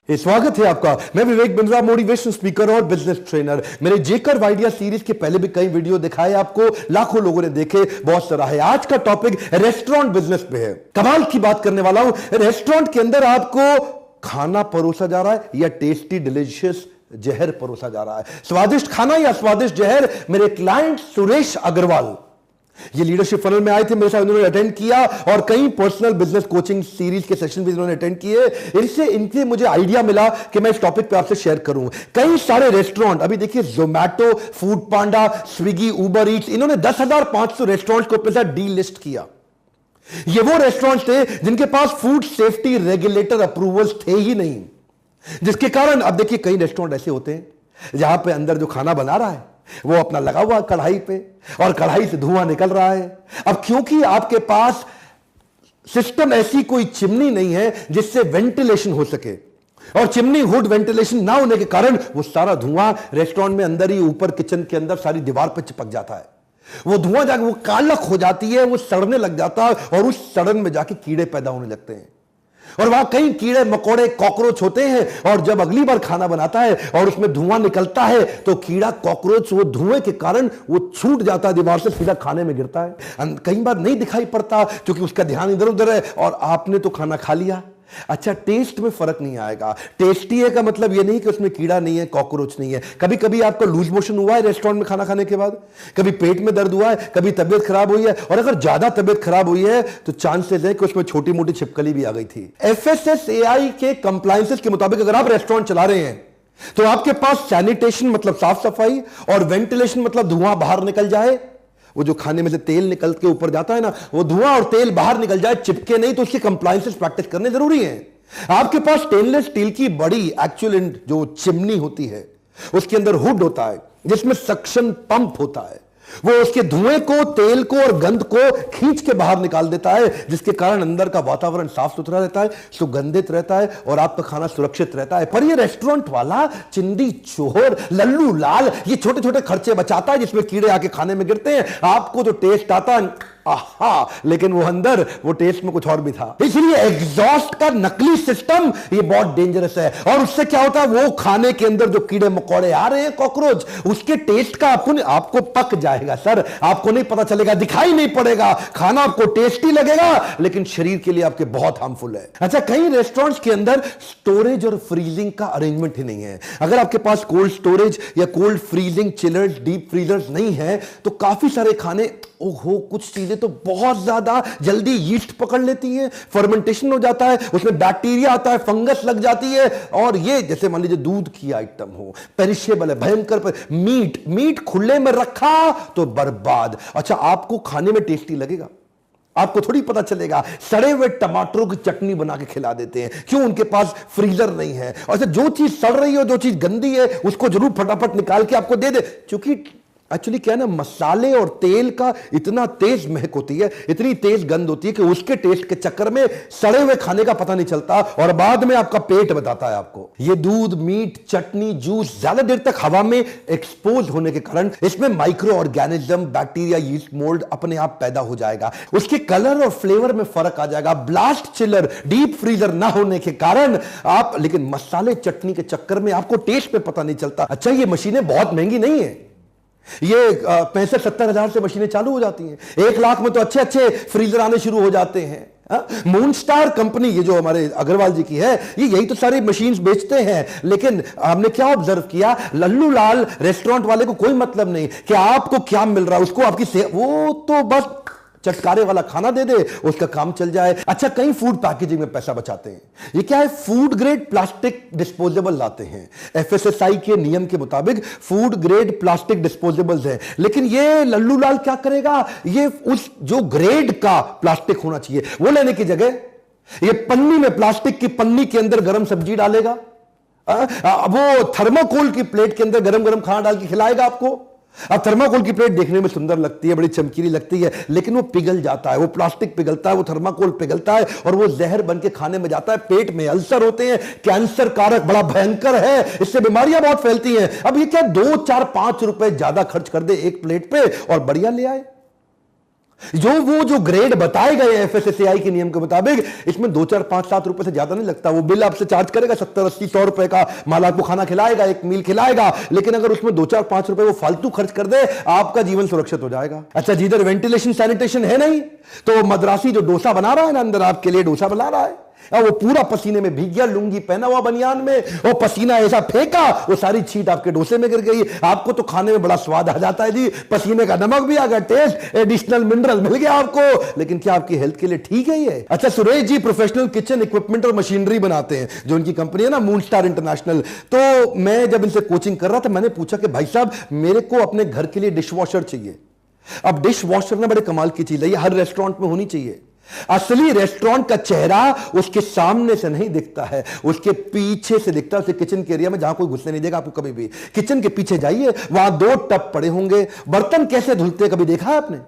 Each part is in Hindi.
स्वागत है आपका। मैं विवेक बिंद्रा, मोटिवेशन स्पीकर और बिजनेस ट्रेनर। मेरे जेकर आइडिया सीरीज के पहले भी कई वीडियो दिखाए आपको, लाखों लोगों ने देखे, बहुत सारा है। आज का टॉपिक रेस्टोरेंट बिजनेस पे है। कमाल की बात करने वाला हूं। रेस्टोरेंट के अंदर आपको खाना परोसा जा रहा है या टेस्टी डिलीशियस जहर परोसा जा रहा है? स्वादिष्ट खाना या स्वादिष्ट जहर? मेरे क्लाइंट सुरेश अग्रवाल ये लीडरशिप फनल में आए थे, मेरे साथ उन्होंने अटेंड किया और कई पर्सनल बिजनेस कोचिंग सीरीज के सेशन भी उन्होंने अटेंड किए। इनसे मुझे आइडिया मिला कि मैं इस टॉपिक पे आपसे शेयर करूं। कई सारे रेस्टोरेंट, अभी देखिए जोमैटो, फूड पांडा, स्विगी, उबर ईट्स, इन्होंने 10,500 रेस्टोरेंट को अपने साथ डी लिस्ट किया। ये वो रेस्टोरेंट थे जिनके पास फूड सेफ्टी रेगुलेटर अप्रूवल्स थे ही नहीं, जिसके कारण अब देखिए कई रेस्टोरेंट ऐसे होते हैं जहां पे अंदर जो खाना बना रहा है वो अपना लगा हुआ कढ़ाई पे और कढ़ाई से धुआं निकल रहा है। अब क्योंकि आपके पास सिस्टम ऐसी कोई चिमनी नहीं है जिससे वेंटिलेशन हो सके, और चिमनी हुड वेंटिलेशन ना होने के कारण वो सारा धुआं रेस्टोरेंट में अंदर ही ऊपर किचन के अंदर सारी दीवार पे चिपक जाता है। वो धुआं जाके वो कालक हो जाती है, वो सड़ने लग जाता है और उस सड़न में जाके कीड़े पैदा होने लगते हैं और वहां कई कीड़े मकोड़े कॉकरोच होते हैं। और जब अगली बार खाना बनाता है और उसमें धुआं निकलता है तो कीड़ा कॉकरोच वो धुएं के कारण वो छूट जाता है दीवार से, सीधा खाने में गिरता है। कई बार नहीं दिखाई पड़ता क्योंकि उसका ध्यान इधर उधर है और आपने तो खाना खा लिया। अच्छा, टेस्ट में फर्क नहीं आएगा। टेस्टी है का मतलब यह नहीं कि उसमें कीड़ा नहीं है, कॉकरोच नहीं है। कभी कभी आपको लूज मोशन हुआ है रेस्टोरेंट में खाना खाने के बाद, कभी पेट में दर्द हुआ है, कभी तबीयत खराब हुई है, और अगर ज्यादा तबीयत खराब हुई है तो चांसेस है कि उसमें छोटी मोटी छिपकली भी आ गई थी। FSSAI के कंप्लायंसेस के मुताबिक अगर आप रेस्टोरेंट चला रहे हैं तो आपके पास सैनिटेशन मतलब साफ सफाई और वेंटिलेशन मतलब धुआं बाहर निकल जाए, वो जो खाने में से तेल निकल के ऊपर जाता है ना, वो धुआं और तेल बाहर निकल जाए, चिपके नहीं, तो उसकी कंप्लायंसेस प्रैक्टिस करने जरूरी है। आपके पास स्टेनलेस स्टील की बड़ी एक्चुअल जो चिमनी होती है उसके अंदर हुड होता है जिसमें सक्शन पंप होता है, वो उसके धुएं को, तेल को और गंध को खींच के बाहर निकाल देता है, जिसके कारण अंदर का वातावरण साफ सुथरा रहता है, सुगंधित रहता है और आपका खाना सुरक्षित रहता है। पर ये रेस्टोरेंट वाला चिंदी चोर लल्लू लाल ये छोटे छोटे खर्चे बचाता है जिसमें कीड़े आके खाने में गिरते हैं। आपको जो टेस्ट आता है आहा, लेकिन वो अंदर वो टेस्ट में कुछ और भी था। इसलिए एग्जॉस्ट का नकली सिस्टम ये बहुत डेंजरस है। और उससे क्या होता है, वो खाने के अंदर जो कीड़े मकोड़े आ रहे हैं, कॉकरोच, उसके टेस्ट का आपको पक जाएगा सर, आपको नहीं पता चलेगा, दिखाई नहीं पड़ेगा। खाना आपको टेस्टी लगेगा लेकिन शरीर के लिए आपके बहुत हार्मफुल है। अच्छा, कई रेस्टोरेंट्स के अंदर स्टोरेज और फ्रीजिंग का अरेंजमेंट ही नहीं है। अगर आपके पास कोल्ड स्टोरेज या cold freezing chillers, deep freezers नहीं है तो काफी सारे खाने, ओहो, कुछ चीजें तो बहुत ज्यादा जल्दी यीस्ट पकड़ लेती हैं, फर्मेंटेशन हो जाता है, उसमें बैक्टीरिया आता है, फंगस लग जाती है। और ये जैसे मान लीजिए दूध की आइटम हो, पेरिशेबल है, भयंकर। मीट खुले में रखा तो बर्बाद। अच्छा, आपको खाने में टेस्टी लगेगा? आपको थोड़ी पता चलेगा। सड़े हुए टमाटरों की चटनी बना के खिला देते हैं, क्यों? उनके पास फ्रीजर नहीं है। और जो चीज सड़ रही हो, जो चीज गंदी है, उसको जरूर फटाफट निकाल के आपको दे दे, क्योंकि एक्चुअली क्या है ना, मसाले और तेल का इतना तेज महक होती है, इतनी तेज गंध होती है कि उसके टेस्ट के चक्कर में सड़े हुए खाने का पता नहीं चलता और बाद में आपका पेट बताता है आपको। ये दूध, मीट, चटनी, जूस ज्यादा देर तक हवा में एक्सपोज होने के कारण इसमें micro organism, bacteria, yeast, mould अपने आप पैदा हो जाएगा। उसके कलर और फ्लेवर में फर्क आ जाएगा। ब्लास्ट चिलर, डीप फ्रीजर ना होने के कारण आप, लेकिन मसाले चटनी के चक्कर में आपको टेस्ट में पता नहीं चलता। अच्छा, ये मशीनें बहुत महंगी नहीं है, ये 65-70 हजार से मशीनें चालू हो जाती हैं। 1 लाख में तो अच्छे अच्छे फ्रीजर आने शुरू हो जाते हैं। मून स्टार कंपनी, ये जो हमारे अग्रवाल जी की है, ये यही तो सारी मशीन्स बेचते हैं। लेकिन हमने क्या ऑब्जर्व किया, लल्लू लाल रेस्टोरेंट वाले को कोई मतलब नहीं कि आपको क्या मिल रहा है, उसको आपकी वो तो बस चटकारे वाला खाना दे दे, उसका काम चल जाए। अच्छा, कई फूड पैकेजिंग में पैसा बचाते हैं। ये क्या है, फूड ग्रेड प्लास्टिक डिस्पोजेबल लाते हैं। FSSAI के नियम के मुताबिक फूड ग्रेड प्लास्टिक डिस्पोजेबल्स हैं, लेकिन ये लल्लू लाल क्या करेगा, ये उस जो ग्रेड का प्लास्टिक होना चाहिए वो लेने की जगह ये पन्नी में, प्लास्टिक की पन्नी के अंदर गरम सब्जी डालेगा, वो थर्माकोल की प्लेट के अंदर गरम गरम खाना डाल के खिलाएगा आपको। अब थर्माकोल की प्लेट देखने में सुंदर लगती है, बड़ी चमकीली लगती है, लेकिन वो पिघल जाता है, वो प्लास्टिक पिघलता है, वो थर्माकोल पिघलता है और वो जहर बन के खाने में जाता है। पेट में अल्सर होते हैं, कैंसर कारक बड़ा भयंकर है, इससे बीमारियां बहुत फैलती हैं। अब ये क्या 2, 4, 5 रुपए ज्यादा खर्च कर दे एक प्लेट पे और बढ़िया ले आए। जो ग्रेड बताए गए एफएसएसएआई के नियम के मुताबिक, इसमें 2 4 5 7 रुपए से ज्यादा नहीं लगता। वो बिल आपसे चार्ज करेगा 70 80 100 रुपए का, माल आपको खाना खिलाएगा, एक मील खिलाएगा, लेकिन अगर उसमें 2 4 5 रुपए वो फालतू खर्च कर दे, आपका जीवन सुरक्षित हो जाएगा। अच्छा, जिधर वेंटिलेशन सैनिटेशन है नहीं, तो मद्रासी जो डोसा बना रहा है ना, अंदर आपके लिए डोसा बना रहा है, और वो पूरा पसीने में भीग गया, लुंगी पहना हुआ बनियान में, वो पसीना ऐसा फेंका, वो सारी छींट आपके डोसे में गिर गई। आपको तो खाने में बड़ा स्वाद आ जाता है जी, पसीने का नमक भी आ गया, टेस्ट, एडिशनल मिनरल मिल गया आपको, लेकिन क्या आपकी हेल्थ के लिए ठीक है ये? अच्छा, Suresh ji professional kitchen equipment और मशीनरी बनाते हैं, जो उनकी कंपनी है ना मून स्टार इंटरनेशनल। तो मैं जब इनसे कोचिंग कर रहा था, मैंने पूछा कि भाई साहब, मेरे को अपने घर के लिए डिश वॉशर चाहिए। अब डिश वॉशर ना बड़े कमाल की चीज है, ये हर रेस्टोरेंट में होनी चाहिए। असली रेस्टोरेंट का चेहरा उसके सामने से नहीं दिखता है, उसके पीछे से दिखता है। उसे किचन के एरिया में जहां कोई घुसने नहीं देगा आपको कभी भी, किचन के पीछे जाइए, वहां 2 टब पड़े होंगे। बर्तन कैसे धुलते हैं कभी देखा है आपने?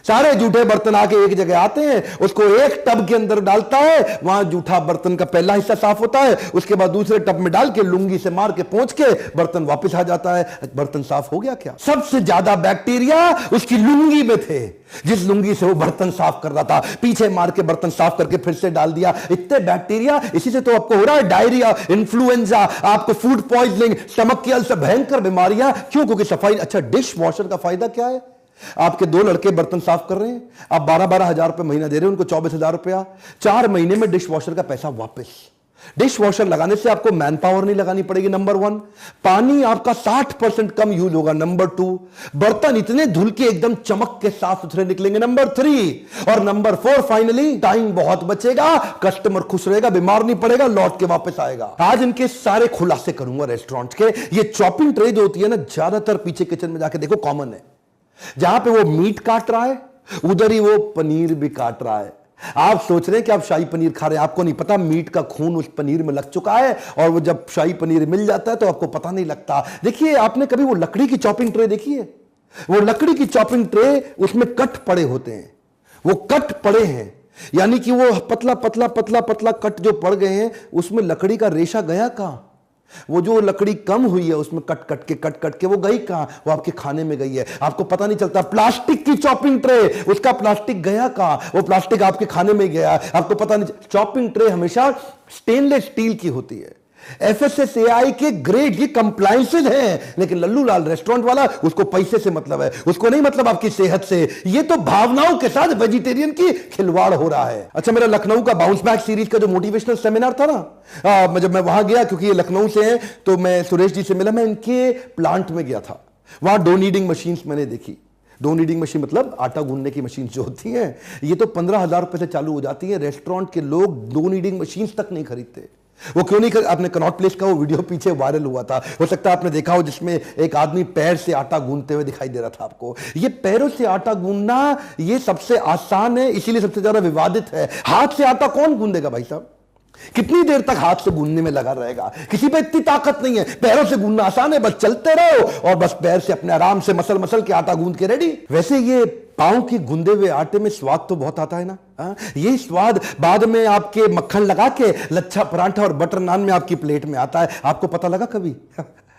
सारे जूठे बर्तन आके एक जगह आते हैं, उसको एक टब के अंदर डालता है, वहां जूठा बर्तन का पहला हिस्सा साफ होता है, उसके बाद दूसरे टब में डाल के लुंगी से मार के पोंछ के बर्तन वापस आ जाता है। बर्तन साफ हो गया क्या? सबसे ज्यादा बैक्टीरिया उसकी लुंगी में थे, जिस लुंगी से वो बर्तन साफ कर रहा था, पीछे मार के बर्तन साफ करके फिर से डाल दिया। इतने बैक्टीरिया, इसी से तो आपको हो रहा है डायरिया, इन्फ्लुएंजा, आपको फूड पॉइजनिंग, स्टमक की अल्सर, भयंकर बीमारियां। क्यों? क्योंकि सफाई। अच्छा, डिश वॉशर का फायदा क्या है? आपके 2 लड़के बर्तन साफ कर रहे हैं, आप 12-12 हजार रुपए महीना दे रहे हैं उनको, 24 हजार रुपया, 4 महीने में डिश वॉशर का पैसा वापस। डिश वॉशर लगाने से आपको मैन पावर नहीं लगानी पड़ेगी, नंबर 1। पानी आपका 60% कम यूज होगा, नंबर 2। बर्तन इतने धुल के एकदम चमक के साफ सुथरे निकलेंगे, नंबर 3। और नंबर 4 फाइनली, टाइम बहुत बचेगा, कस्टमर खुश रहेगा, बीमार नहीं पड़ेगा, लौट के वापस आएगा। आज इनके सारे खुलासे करूंगा रेस्टोरेंट के। ये चॉपिंग ट्रे जो होती है ना, ज्यादातर पीछे किचन में जाके देखो कॉमन है। जहां पे वो मीट काट रहा है, उधर ही वो पनीर भी काट रहा है। आप सोच रहे हैं कि आप शाही पनीर खा रहे हैं, आपको नहीं पता मीट का खून उस पनीर में लग चुका है, और वो जब शाही पनीर मिल जाता है तो आपको पता नहीं लगता। देखिए, आपने कभी वो लकड़ी की चॉपिंग ट्रे देखी है? वो लकड़ी की चॉपिंग ट्रे, उसमें कट पड़े होते हैं, वो कट पड़े हैं, यानी कि वो पतला पतला पतला पतला कट जो पड़ गए हैं, उसमें लकड़ी का रेशा गया कहां? वो जो लकड़ी कम हुई है उसमें कट कट के वो गई कहां? वो आपके खाने में गई है, आपको पता नहीं चलता। प्लास्टिक की चॉपिंग ट्रे, उसका प्लास्टिक गया कहां? वो प्लास्टिक आपके खाने में गया, आपको पता नहीं। चॉपिंग ट्रे हमेशा स्टेनलेस स्टील की होती है। एफएसएसएआई के ग्रेड, ये कंप्लायंसेस हैं, लेकिन लल्लू लाल रेस्टोरेंट वाला, उसको पैसे से मतलब है, उसको नहीं मतलब आपकी सेहत से। ये तो भावनाओं के साथ वेजिटेरियन की खिलवाड़ हो रहा है। अच्छा, मेरा लखनऊ का बाउंस बैक सीरीज का जो मोटिवेशनल सेमिनार था ना, जब मैं वहां गया, क्योंकि ये लखनऊ से हैं, तो मैं सुरेश जी से मिला, मैं इनके प्लांट में गया था। वहां डो नीडिंग मशीन मैंने देखी। डो नीडिंग मशीन मतलब आटा गूंदने की मशीन जो होती है, ये तो 15,000 रुपए से चालू हो जाती है। रेस्टोरेंट के लोग डो नीडिंग मशीन तक नहीं खरीदते। वो क्यों नहीं कर? आपने कनॉट प्लेस का वो वीडियो पीछे वायरल हुआ था, हो सकता है आपने देखा हो, जिसमें एक आदमी पैर से आटा गूंदते हुए दिखाई दे रहा था आपको। ये पैरों से आटा गूंदना ये सबसे आसान है, इसीलिए सबसे ज्यादा विवादित है। हाथ से आटा कौन गूंदेगा भाई साहब? कितनी देर तक हाथ से गूंदने में लगा रहेगा? किसी पे इतनी ताकत नहीं है। पैरों से गूंदना आसान है, बस चलते रहो और बस पैर से अपने आराम से मसल मसल के आटा गूंद के रेडी। वैसे ये पांव के गूंदे हुए आटे में स्वाद तो बहुत आता है ना। ये स्वाद बाद में आपके मक्खन लगा के लच्छा परांठा और बटर नान में आपकी प्लेट में आता है। आपको पता लगा कभी?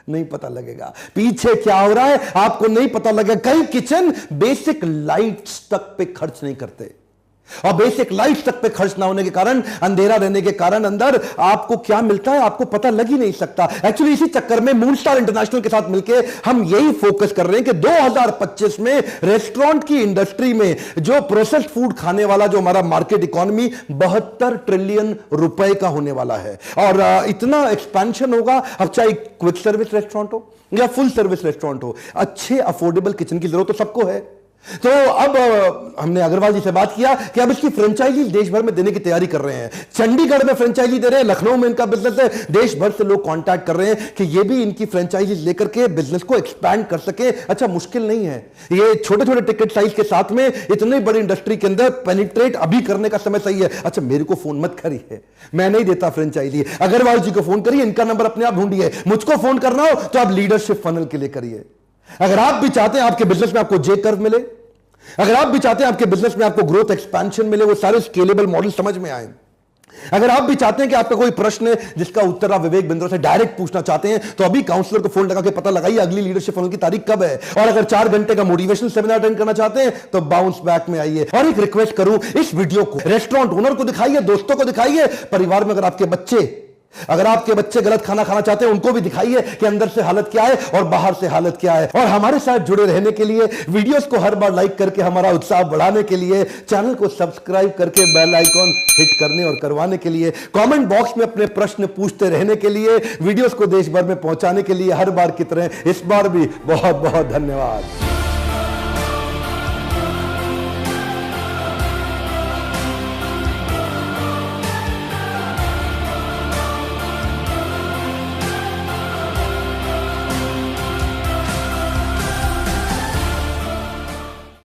नहीं पता लगेगा। पीछे क्या हो रहा है आपको नहीं पता लगेगा। कई किचन बेसिक लाइट्स तक पे खर्च नहीं करते, और बेसिक लाइट तक पे खर्च ना होने के कारण, अंधेरा रहने के कारण अंदर आपको क्या मिलता है आपको पता लग ही नहीं सकता। एक्चुअली इसी चक्कर में मून स्टार इंटरनेशनल के साथ मिलकर हम यही फोकस कर रहे हैं कि 2025 में रेस्टोरेंट की इंडस्ट्री में जो प्रोसेस्ड फूड खाने वाला जो हमारा मार्केट इकोनॉमी 72 ट्रिलियन रुपए का होने वाला है, और इतना एक्सपेंशन होगा। अब चाहे क्विक सर्विस रेस्टोरेंट हो या फुल सर्विस रेस्टोरेंट हो, अच्छे अफोर्डेबल किचन की जरूरत तो सबको है। तो अब हमने अग्रवाल जी से बात किया कि अब इसकी फ्रेंचाइजी देश भर में देने की तैयारी कर रहे हैं। चंडीगढ़ में फ्रेंचाइजी दे रहे हैं, लखनऊ में इनका बिजनेस है, देश भर से लोग कांटेक्ट कर रहे हैं कि ये भी इनकी फ्रेंचाइजी लेकर के बिजनेस को एक्सपैंड कर सके। अच्छा, मुश्किल नहीं है, ये छोटे छोटे टिकट साइज के साथ में इतनी बड़ी इंडस्ट्री के अंदर पेनिट्रेट अभी करने का समय सही है। अच्छा, मेरे को फोन मत करिए, मैं नहीं देता फ्रेंचाइजी। अग्रवाल जी को फोन करिए, इनका नंबर अपने आप ढूंढिए। मुझको फोन करना हो तो आप लीडरशिप फनल के लिए करिए। अगर आप भी चाहते हैं आपके बिजनेस में आपको जे कर्व मिले, अगर आप भी चाहते हैं आपके बिजनेस में आपको ग्रोथ एक्सपेंशन मिले, वो सारे स्केलेबल मॉडल समझ में आए, अगर आप भी चाहते हैं कि आपका कोई प्रश्न है जिसका उत्तर आप विवेक बिंद्रा से डायरेक्ट पूछना चाहते हैं, तो अभी काउंसलर को फोन लगा के पता लगाइए अगली लीडरशिप फनल की तारीख कब है। और अगर 4 घंटे का मोटिवेशन सेमिनार अटेंड करना चाहते हैं तो बाउंस बैक में आइए। और एक रिक्वेस्ट करूं, इस वीडियो को रेस्टोरेंट ओनर को दिखाइए, दोस्तों को दिखाइए, परिवार में अगर आपके बच्चे गलत खाना खाना चाहते हैं उनको भी दिखाइए कि अंदर से हालत क्या है और बाहर से हालत क्या है। और हमारे साथ जुड़े रहने के लिए, वीडियोस को हर बार लाइक करके हमारा उत्साह बढ़ाने के लिए, चैनल को सब्सक्राइब करके बेल आइकॉन हिट करने और करवाने के लिए, कमेंट बॉक्स में अपने प्रश्न पूछते रहने के लिए, वीडियोस को देश भर में पहुंचाने के लिए हर बार की तरह इस बार भी बहुत बहुत धन्यवाद।